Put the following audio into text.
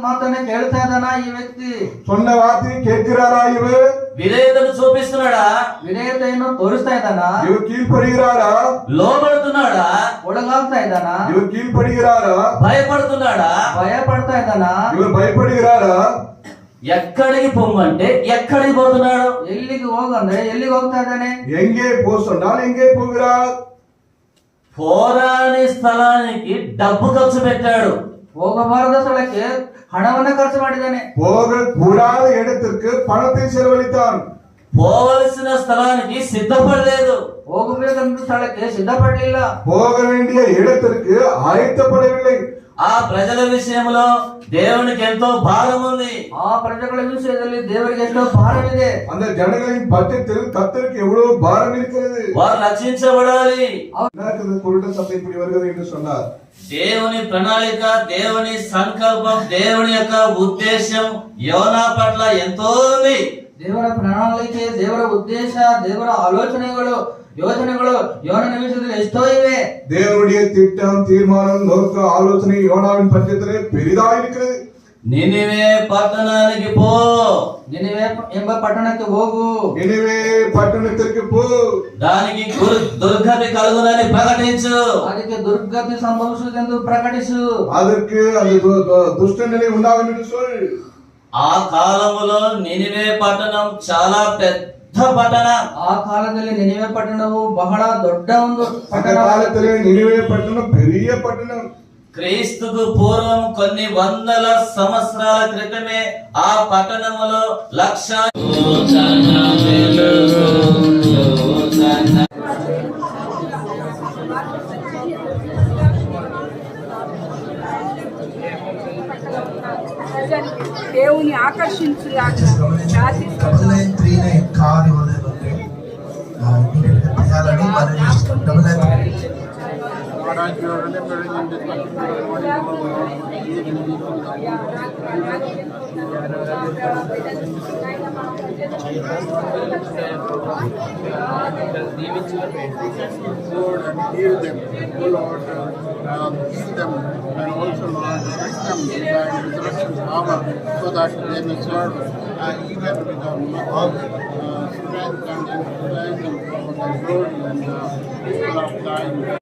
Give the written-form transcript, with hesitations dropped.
ಮಾತನ್ನ ಕೇಳ್ತಾ ಇದ್ದಾನ ಈ ವ್ಯಕ್ತಿ. சொன்ன வார்த்தையை கேட்கிறாரா இவர்? విధేయతను చూపిస్తున్నాడా? ವಿಧೇಯತೆಯನ್ನು ತೋರಿಸ್ತಾ ಇದ್ದಾನ? இவர் கீழ்ப்படுகிறாரா? లోబడుతున్నాడా? ಒಳಗಾಗ್ತಾ ಇದ್ದಾನ? இவர் கீழ்ப்படுகிறாரா? భయపడుతున్నాడా? ಭಯ ಪಡ್ತಾ ಇದ್ದಾನ? இவர் பயப்படுகிறாரா? ఎక్కడికి పొమ్మంటే ఎక్కడికి పోతున్నాడు? ಎಲ್ಲಿಗೆ ಹೋಗಂದ್ರೆ ಎಲ್ಲಿಗೆ ಹೋಗ್ತಾ ಇದ್ದಾನೆ? எங்கே போ சொன்னால் எங்கே போகிறார்? పోరాని స్థలానికి డబ్బు ఖర్చు పెట్టాడు. ಹೋಗಬಾರದ ಸ್ಥಳಕ್ಕೆ ಹಣವನ್ನ ಖರ್ಚು ಮಾಡಿದ್ದಾನೆ. போக கூடாத இடத்திற்கு பணத்தை செலவழித்தான். పోవలసిన స్థలానికి సిద్ధపడలేదు. ಹೋಗಬೇಕಂತ ಸ್ಥಳಕ್ಕೆ ಸಿದ್ಧಪಡಲಿಲ್ಲ. போக வேண்டிய இடத்திற்கு ஆயத்தப்படவில்லை. ఆ ప్రజల విషయంలో దేవునికి ఎంతో భారం ఉంది. ఆ ప్రజల విషయದಲ್ಲಿ దేవునికి ఎంతో భారమిದೆ. அந்த ஜனங்களின் பட்சத்தில் கர்த்தருக்கு எவ்வளவு பாரம் இருக்கிறது. వారు రక్షించబడాలి. కురుట సభ இப்படி வருகிறது என்று சொன்னார். దేవుని ప్రణాళిక, దేవుని సంకల్పం, దేవుని యొక్క ఉద్దేశం యోనా పట్ల ఎంతో ఉంది. ದೇವರ ಪ್ರಣಾಳಿಕೆ, ದೇವರ ಉದ್ದೇಶ, ದೇವರ ಆಲೋಚನೆಗಳು, ಯೋಜನೆಗಳು யோனாவின் விஷயத்தில் ಎಷ್ಟೋ ಇವೆ. தேவனுடைய திட்டம், தீர்மானம், நோக்க, ஆலோசனை யோனாவின் பட்சத்திலே பெரிதா இருக்கிறது. నినివే పట్టణానికి పో. నినివే ಎಂಬ పట్టణಕ್ಕೆ ಹೋಗು. నినివే పట్టణத்திற்கு పో. దానికి దుర్గతి కలుగునని ప్రకటించు. ಅದಕ್ಕೆ ದುರ್ಗತಿ ಸಂಭವಿಸುವುದೆಂದು ಪ್ರಕಟಿಸು. ಅದಕ್ಕೆ ಅದು ದುಷ್ಟ நிலை உண்டாகும் என்று சொல். ఆ కాలములో నినివే పట్టణం చాలా పెద్ద పట్టణం. ಆ ಕಾಲದಲ್ಲಿ ನಿನಿವೆ ಪಟ್ಟಣವು ಬಹಳ ದೊಡ್ಡ ಒಂದು ಪಟ್ಟಣ. ಕಾಲದಲ್ಲಿ ನಿನಿವೆ ಪಟ್ಟಣ పెரிய పట్టణం. క్రీస్తుకు పూర్వం కొన్ని వందల సంవత్సరాల క్రితమే ఆ పట్టణములో దేవుని ఆకర్షించు heal them and also Lord bring them to the resurrection power so that they may serve even with strength and enthusiasm for the glory and people of thine.